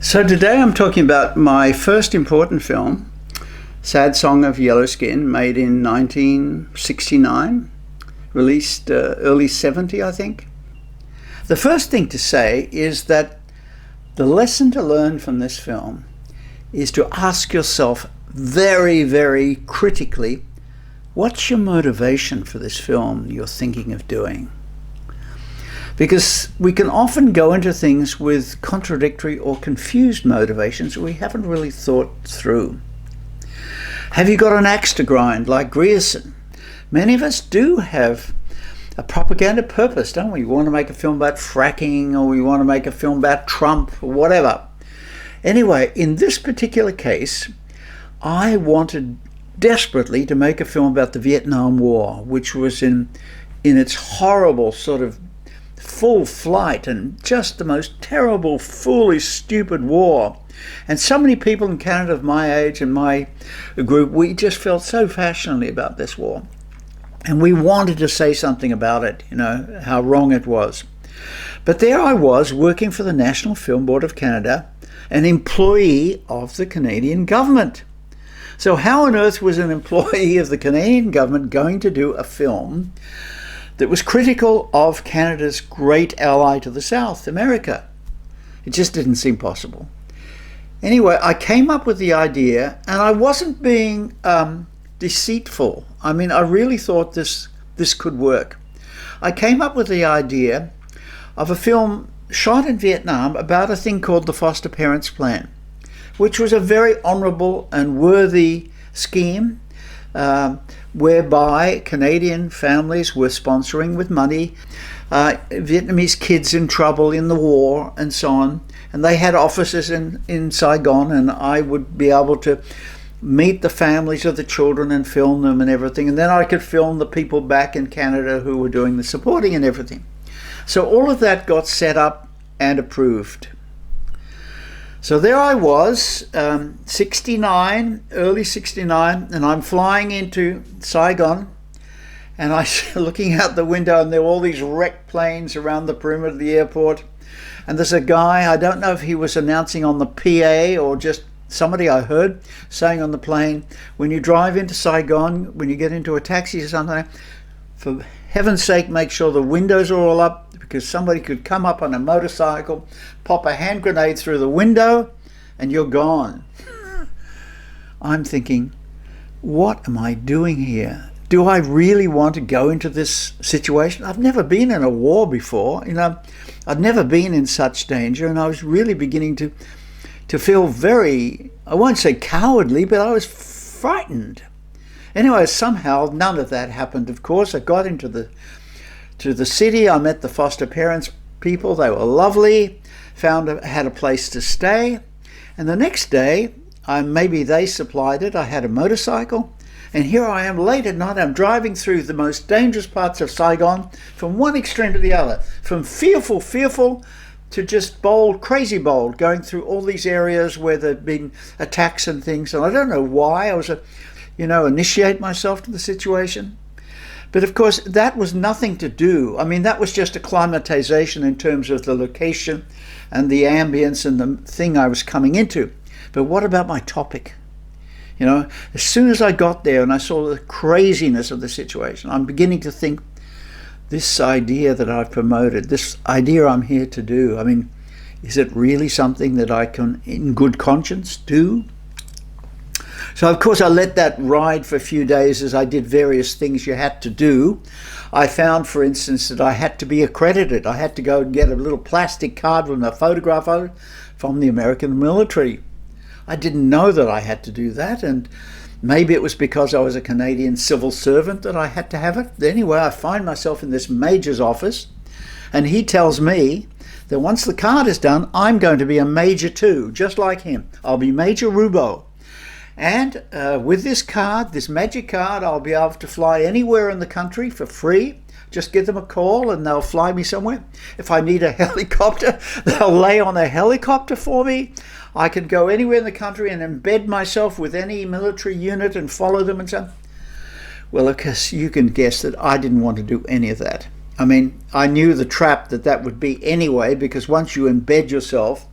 So today I'm talking about my first important film, Sad Song of Yellow Skin, made in 1969, released early 70, I think. The first thing to say is that the lesson to learn from this film is to ask yourself very, very critically, what's your motivation for this film you're thinking of doing? Because we can often go into things with contradictory or confused motivations we haven't really thought through. Have you got an axe to grind like Grierson? Many of us do have a propaganda purpose, don't we? We want to make a film about fracking, or we want to make a film about Trump, or whatever. Anyway, in this particular case, I wanted desperately to make a film about the Vietnam War, which was in its horrible sort of full flight and just the most terrible, foolish, stupid war. And so many people in Canada of my age and my group, we just felt so passionately about this war. And we wanted to say something about it, how wrong it was. But there I was, working for the National Film Board of Canada, an employee of the Canadian government. So how on earth was an employee of the Canadian government going to do a film that was critical of Canada's great ally to the South, America? It just didn't seem possible. Anyway, I came up with the idea, and I wasn't being deceitful. I mean, I really thought this could work. I came up with the idea of a film shot in Vietnam about a thing called the Foster Parents Plan, which was a very honourable and worthy scheme, whereby Canadian families were sponsoring with money Vietnamese kids in trouble in the war and so on. And they had offices in Saigon, and I would be able to meet the families of the children and film them and everything. And then I could film the people back in Canada who were doing the supporting and everything. So all of that got set up and approved. So there I was, 69, early 69, and I'm flying into Saigon, and I'm looking out the window, and there were all these wrecked planes around the perimeter of the airport. And there's a guy, I don't know if he was announcing on the PA or just somebody I heard saying on the plane, when you drive into Saigon, when you get into a taxi or something, for heaven's sake, make sure the windows are all up, because somebody could come up on a motorcycle, pop a hand grenade through the window, and you're gone. I'm thinking, what am I doing here? Do I really want to go into this situation? I've never been in a war before. I'd never been in such danger, and I was really beginning to feel very, I won't say cowardly, but I was frightened. Anyway, somehow none of that happened, of course. I got into the city. I met the foster parents people. They were lovely. Had a place to stay. And the next day, maybe they supplied it. I had a motorcycle. And here I am late at night. I'm driving through the most dangerous parts of Saigon, from one extreme to the other. From fearful to just bold, crazy bold, going through all these areas where there'd been attacks and things. And I don't know why I was, initiate myself to the situation. But of course, that was nothing to do. I mean, that was just acclimatization in terms of the location and the ambience and the thing I was coming into. But what about my topic? As soon as I got there and I saw the craziness of the situation, I'm beginning to think, this idea that I've promoted, this idea I'm here to do, I mean, is it really something that I can, in good conscience, do? So, of course, I let that ride for a few days as I did various things you had to do. I found, for instance, that I had to be accredited. I had to go and get a little plastic card with a photograph of it from the American military. I didn't know that I had to do that, and maybe it was because I was a Canadian civil servant that I had to have it. Anyway, I find myself in this major's office, and he tells me that once the card is done, I'm going to be a major too, just like him. I'll be Major Roubeau. And with this card, this magic card, I'll be able to fly anywhere in the country for free. Just give them a call and they'll fly me somewhere. If I need a helicopter, they'll lay on a helicopter for me. I can go anywhere in the country and embed myself with any military unit and follow them and so on. Well, of course, you can guess that I didn't want to do any of that. I mean, I knew the trap that would be anyway, because once you embed yourself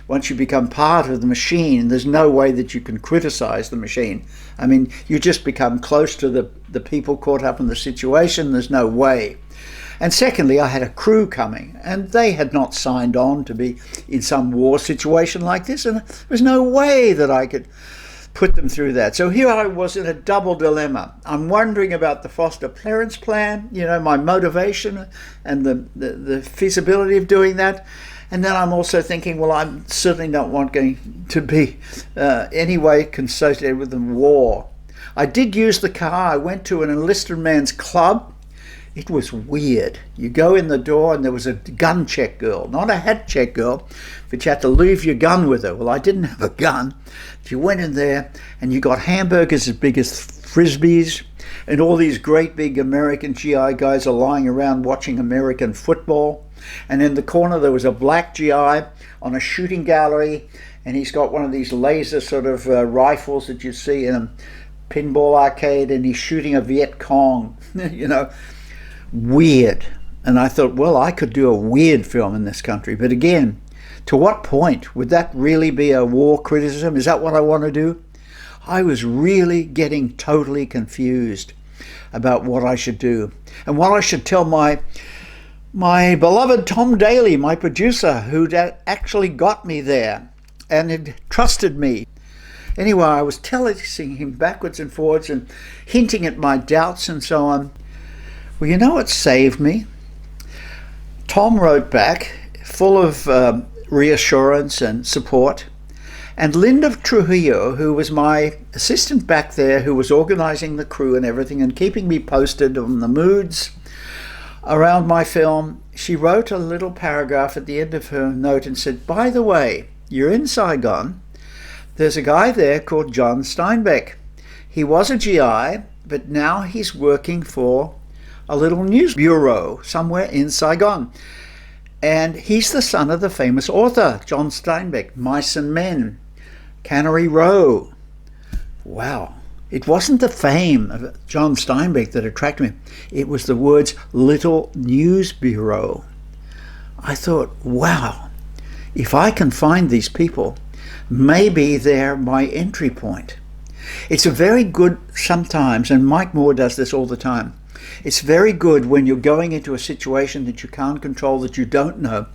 once you become part of the machine, there's no way that you can criticize the machine. I mean, you just become close to the people caught up in the situation. There's no way. And secondly, I had a crew coming, and they had not signed on to be in some war situation like this, and there was no way that I could put them through that. So here I was in a double dilemma. I'm wondering about the foster parents plan, you know, my motivation and the feasibility of doing that. And then I'm also thinking, well, I'm certainly not going to be any way associated with the war. I did use the car. I went to an enlisted man's club. It was weird. You go in the door and there was a gun check girl, not a hat check girl, but you had to leave your gun with her. Well, I didn't have a gun. You went in there and you got hamburgers as big as frisbees, and all these great big American GI guys are lying around watching American football. And in the corner there was a black GI on a shooting gallery, and he's got one of these laser sort of rifles that you see in a pinball arcade, and he's shooting a Viet Cong, you know. Weird. And I thought, well, I could do a weird film in this country. But again, to what point? Would that really be a war criticism? Is that what I want to do? I was really getting totally confused about what I should do and what I should tell my beloved Tom Daly, my producer, who'd actually got me there and had trusted me. Anyway, I was telling him backwards and forwards and hinting at my doubts and so on. Well, you know what saved me? Tom wrote back, full of reassurance and support. And Linda Trujillo, who was my assistant back there, who was organizing the crew and everything and keeping me posted on the moods around my film, she wrote a little paragraph at the end of her note and said, by the way, you're in Saigon. There's a guy there called John Steinbeck. He was a GI, but now he's working for a little news bureau somewhere in Saigon. And he's the son of the famous author, John Steinbeck, Mice and Men, Cannery Row. Wow. It wasn't the fame of John Steinbeck that attracted me. It was the words little news bureau. I thought, wow, if I can find these people, maybe they're my entry point. It's a very good sometimes, and Mike Moore does this all the time. It's very good when you're going into a situation that you can't control, that you don't know,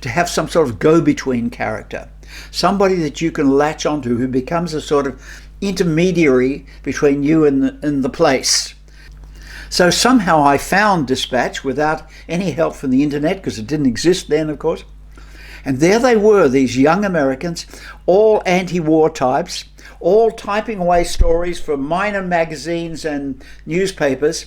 to have some sort of go-between character. Somebody that you can latch onto who becomes a sort of intermediary between you and the place. So somehow I found Dispatch without any help from the internet, because it didn't exist then, of course. And there they were, these young Americans, all anti-war types, all typing away stories for minor magazines and newspapers,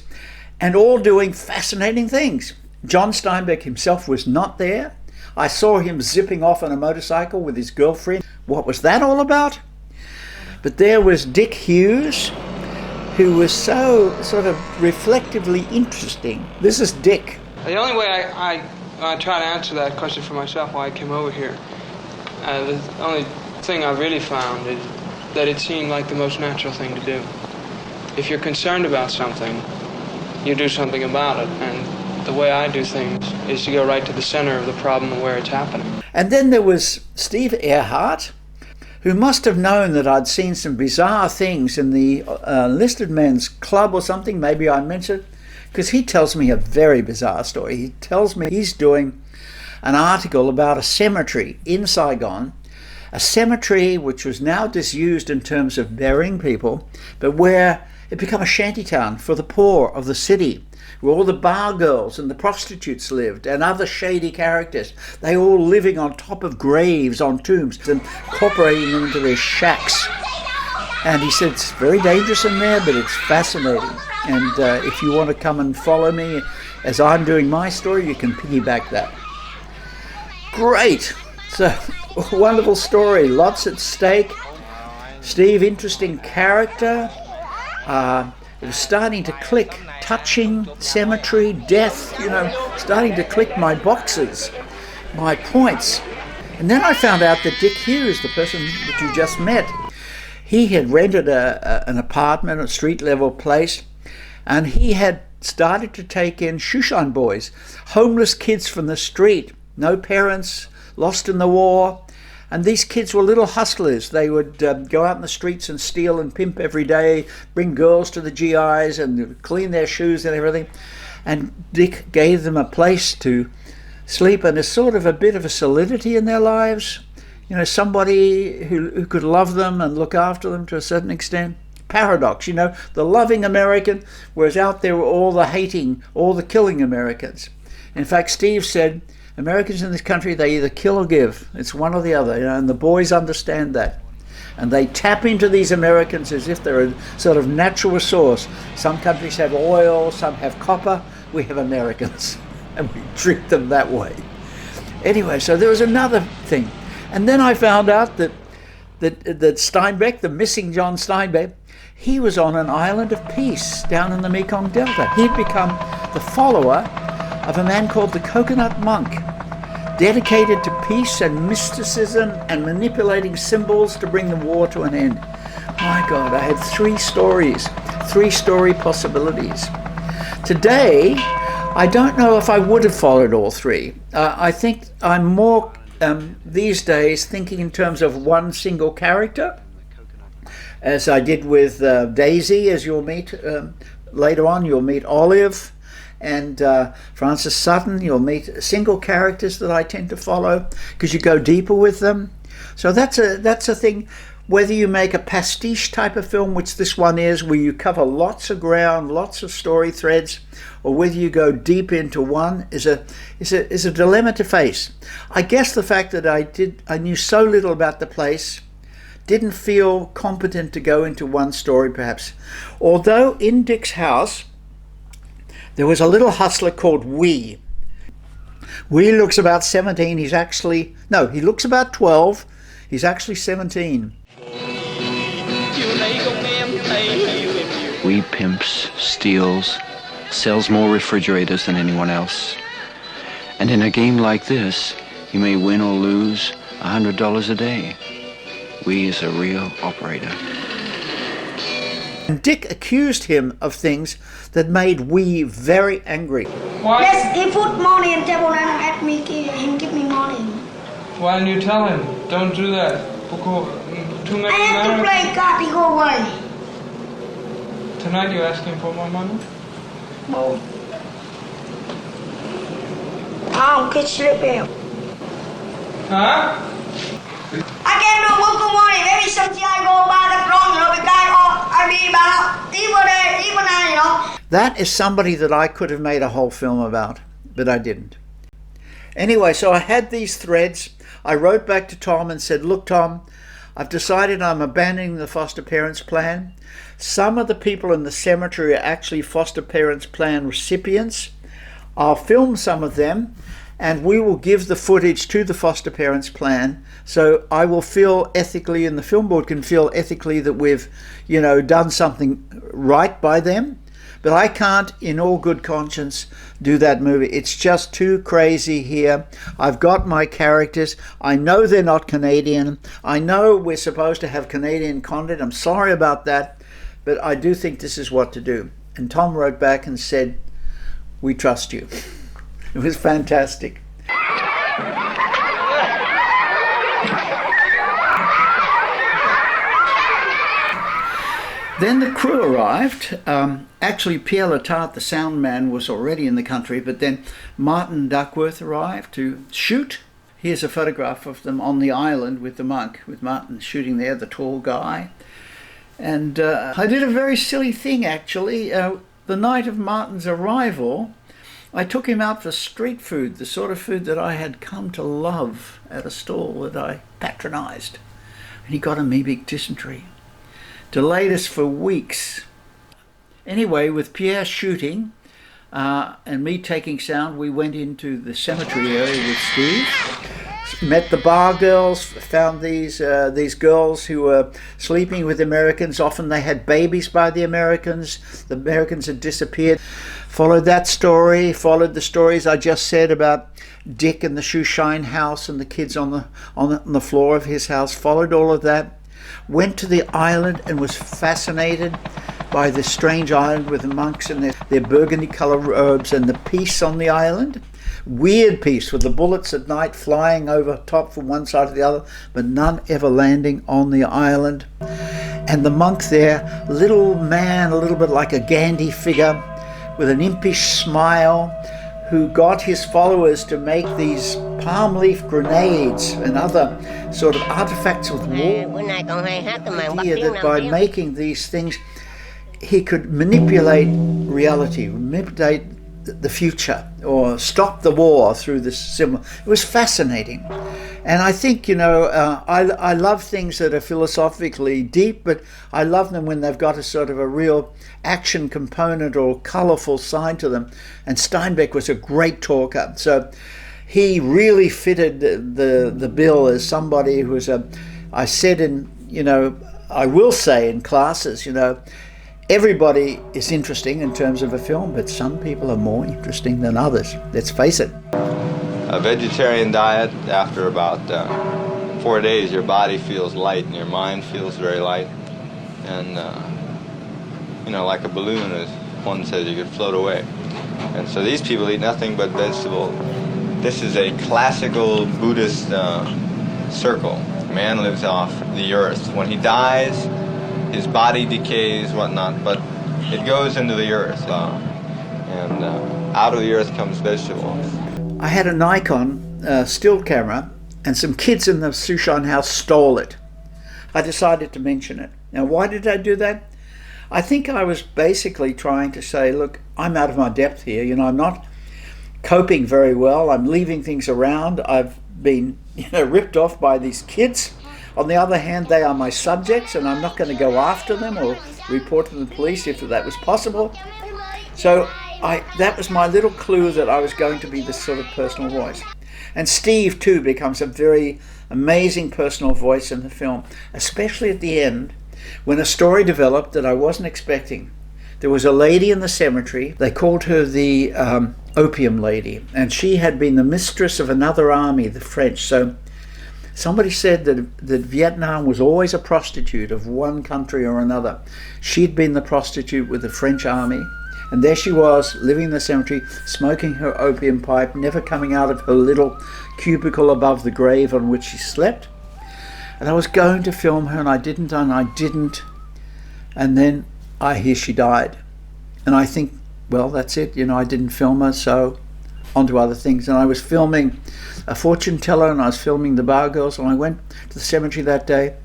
and all doing fascinating things. John Steinbeck himself was not there. I saw him zipping off on a motorcycle with his girlfriend. What was that all about? But there was Dick Hughes, who was so sort of reflectively interesting. This is Dick. The only way I try to answer that question for myself why I came over here, the only thing I really found is that it seemed like the most natural thing to do. If you're concerned about something, you do something about it. And the way I do things is to go right to the center of the problem where it's happening. And then there was Steve Earhart, who must have known that I'd seen some bizarre things in the enlisted men's club or something. Maybe I mentioned, because he tells me a very bizarre story. He tells me he's doing an article about a cemetery in Saigon, a cemetery which was now disused in terms of burying people, but where it became a shantytown for the poor of the city, where all the bar girls and the prostitutes lived and other shady characters. They all living on top of graves, on tombs, and incorporating them into their shacks. And he said it's very dangerous in there, but it's fascinating. And if you want to come and follow me as I'm doing my story, you can piggyback that. Great. So, wonderful story. Lots at stake. Steve, interesting character. It was starting to click. Touching, cemetery, death, starting to click my boxes, my points. And then I found out that Dick Hughes, the person that you just met, he had rented an apartment, a street-level place, and he had started to take in shoeshine boys, homeless kids from the street, no parents, lost in the war, And these kids were little hustlers. They would go out in the streets and steal and pimp every day, bring girls to the GIs and clean their shoes and everything. And Dick gave them a place to sleep and a sort of a bit of a solidity in their lives. You know, somebody who could love them and look after them to a certain extent. Paradox, you know, the loving American, whereas out there were all the hating, all the killing Americans. In fact, Steve said, Americans in this country, they either kill or give. It's one or the other, you know, and the boys understand that. And they tap into these Americans as if they're a sort of natural resource. Some countries have oil, some have copper. We have Americans, and we treat them that way. Anyway, so there was another thing. And then I found out that Steinbeck, the missing John Steinbeck, he was on an island of peace down in the Mekong Delta. He'd become the follower of a man called the Coconut Monk, dedicated to peace and mysticism and manipulating symbols to bring the war to an end. My God, I had 3 stories, 3 story possibilities. Today, I don't know if I would have followed all 3. I think I'm more these days thinking in terms of one single character, as I did with Daisy, as you'll meet later on. You'll meet Olive and Francis Sutton. You'll meet single characters that I tend to follow because you go deeper with them. So that's a thing. Whether you make a pastiche type of film, which this one is, where you cover lots of ground, lots of story threads, or whether you go deep into one, is a dilemma to face. I guess the fact that I knew so little about the place, didn't feel competent to go into one story perhaps. Although in Dick's house, there was a little hustler called Wee. Wee looks about 17. He looks about 12. He's actually 17. Wee pimps, steals, sells more refrigerators than anyone else. And in a game like this, you may win or lose $100 a day. Wee is a real operator. And Dick accused him of things that made Wee very angry. Why? Yes, he put money in table and asked me him give me money. Why didn't you tell him? Don't do that. Too many I have to play card, he go away. Tonight you asking for more money? No. I don't get sleepy. Huh? I can't do work for money. Maybe something I go by the wrong, you know, the guy I mean about even I, you know. That is somebody that I could have made a whole film about, but I didn't. Anyway, so I had these threads. I wrote back to Tom and said, look, Tom, I've decided I'm abandoning the foster parents plan. Some of the people in the cemetery are actually foster parents plan recipients. I'll film some of them and we will give the footage to the foster parents plan. So I will feel ethically, and the film board can feel ethically, that we've, you know, done something right by them. But I can't, in all good conscience, do that movie. It's just too crazy here. I've got my characters. I know they're not Canadian. I know we're supposed to have Canadian content. I'm sorry about that. But I do think this is what to do. And Tom wrote back and said, we trust you. It was fantastic. Then the crew arrived. Actually, Pierre Letarte, the sound man, was already in the country, but then Martin Duckworth arrived to shoot. Here's a photograph of them on the island with the monk, with Martin shooting there, the tall guy. And I did a very silly thing, actually. The night of Martin's arrival, I took him out for street food, the sort of food that I had come to love at a stall that I patronized. And he got amoebic dysentery. Delayed us for weeks. Anyway, with Pierre shooting and me taking sound, we went into the cemetery area with Steve. Met the bar girls, found these girls who were sleeping with Americans. Often they had babies by the Americans. The Americans had disappeared. Followed that story, followed the stories I just said about Dick and the shoeshine house and the kids on the floor of his house. Followed all of that. Went to the island and was fascinated. by this strange island with the monks and their burgundy coloured robes, and the peace on the island. Weird peace, with the bullets at night flying over top from one side to the other, but none ever landing on the island. And the monk there, little man, a little bit like a Gandhi figure, with an impish smile, who got his followers to make these palm leaf grenades and other sort of artifacts with war. Idea that by making these things, he could manipulate reality, manipulate the future, or stop the war through this symbol. It was fascinating. And I think, I love things that are philosophically deep, but I love them when they've got a sort of a real action component or colourful side to them. And Steinbeck was a great talker. So he really fitted the bill as somebody who was I said I will say in classes, everybody is interesting in terms of a film, but some people are more interesting than others. Let's face it. A vegetarian diet, after about 4 days, your body feels light and your mind feels very light. And, like a balloon, as one says, you could float away. And so these people eat nothing but vegetable. This is a classical Buddhist circle. Man lives off the earth. When he dies, his body decays, whatnot, but it goes into the earth. And out of the earth comes vegetables. I had a Nikon still camera, and some kids in the Sushan house stole it. I decided to mention it. Now, why did I do that? I think I was basically trying to say, look, I'm out of my depth here. I'm not coping very well. I'm leaving things around. I've been, ripped off by these kids. On the other hand, they are my subjects, and I'm not going to go after them or report to the police if that was possible. So that was my little clue that I was going to be this sort of personal voice. And Steve, too, becomes a very amazing personal voice in the film, especially at the end, when a story developed that I wasn't expecting. There was a lady in the cemetery. They called her the Opium Lady, and she had been the mistress of another army, the French. So somebody said that Vietnam was always a prostitute of one country or another. She'd been the prostitute with the French army. And there she was, living in the cemetery, smoking her opium pipe, never coming out of her little cubicle above the grave on which she slept. And I was going to film her, and I didn't. And then I hear she died. And I think, well, that's it. I didn't film her, so on to other things. And I was filming a fortune teller, and I was filming the bar girls, and I went to the cemetery that day,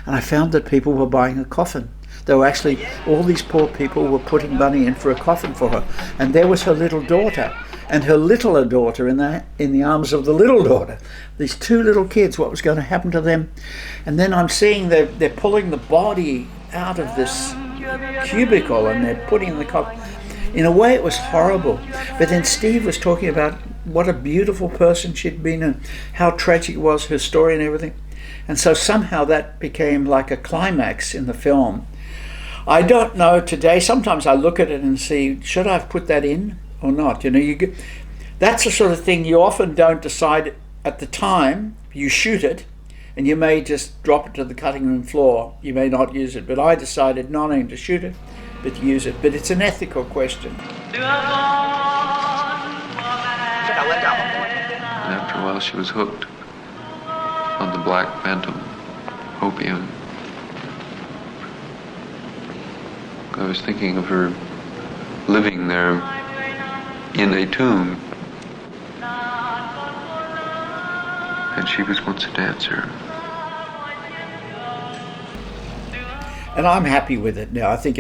and I found that people were buying a coffin. They were actually, all these poor people were putting money in for a coffin for her. And there was her little daughter, and her littler daughter in the arms of the little daughter. These two little kids, what was going to happen to them? And then I'm seeing they're pulling the body out of this cubicle, and they're putting in the coffin. In a way, it was horrible. But then Steve was talking about what a beautiful person she'd been and how tragic was her story and everything. And so somehow that became like a climax in the film. I don't know today. Sometimes I look at it and see, should I have put that in or not? That's the sort of thing you often don't decide at the time. You shoot it, and you may just drop it to the cutting room floor. You may not use it. But I decided not only to shoot it, but to use it. But it's an ethical question. And after a while, she was hooked on the Black Phantom opium. I was thinking of her living there in a tomb. And she was once a dancer. And I'm happy with it now. I think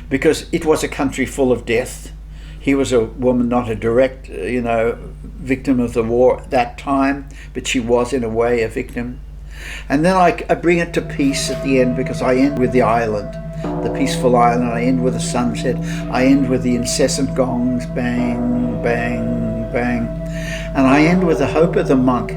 because it was a country full of death. He was a woman, not a direct, victim of the war at that time, but she was in a way a victim. And then I bring it to peace at the end, because I end with the island, the peaceful island. I end with the sunset. I end with the incessant gongs, bang, bang, bang. And I end with the hope of the monk,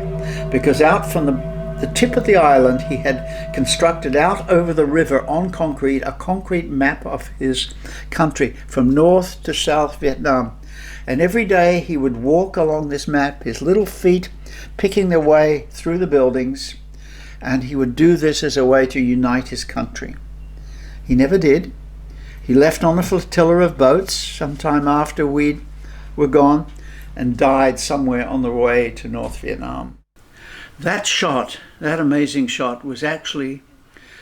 because out from the tip of the island, he had constructed out over the river on concrete, a concrete map of his country from North to South Vietnam. And every day he would walk along this map, his little feet picking their way through the buildings, and he would do this as a way to unite his country. He never did. He left on a flotilla of boats sometime after we were gone and died somewhere on the way to North Vietnam. That shot, that amazing shot, was actually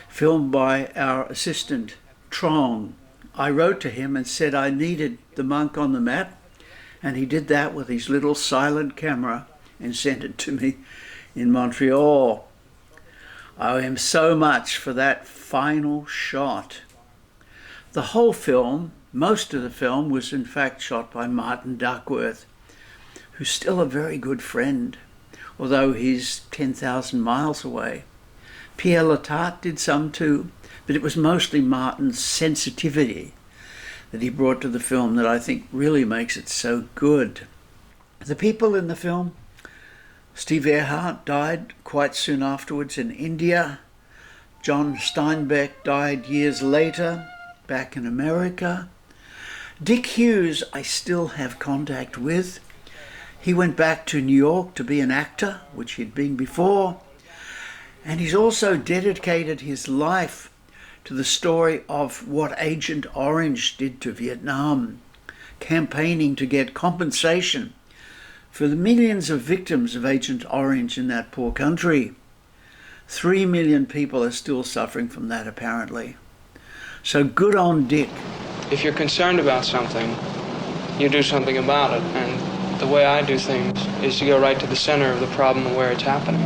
filmed by our assistant, Trong. I wrote to him and said I needed the monk on the map, and he did that with his little silent camera and sent it to me in Montreal. I owe him so much for that final shot. The whole film, most of the film, was in fact shot by Martin Duckworth, who's still a very good friend, although he's 10,000 miles away. Pierre Letarte did some too, but it was mostly Martin's sensitivity that he brought to the film that I think really makes it so good. The people in the film, Steve Earhart died quite soon afterwards in India. John Steinbeck died years later, back in America. Dick Hughes I still have contact with. He went back to New York to be an actor, which he'd been before. And he's also dedicated his life to the story of what Agent Orange did to Vietnam, campaigning to get compensation for the millions of victims of Agent Orange in that poor country. 3 million people are still suffering from that, apparently. So good on Dick. If you're concerned about something, you do something about it. And the way I do things is to go right to the center of the problem and where it's happening.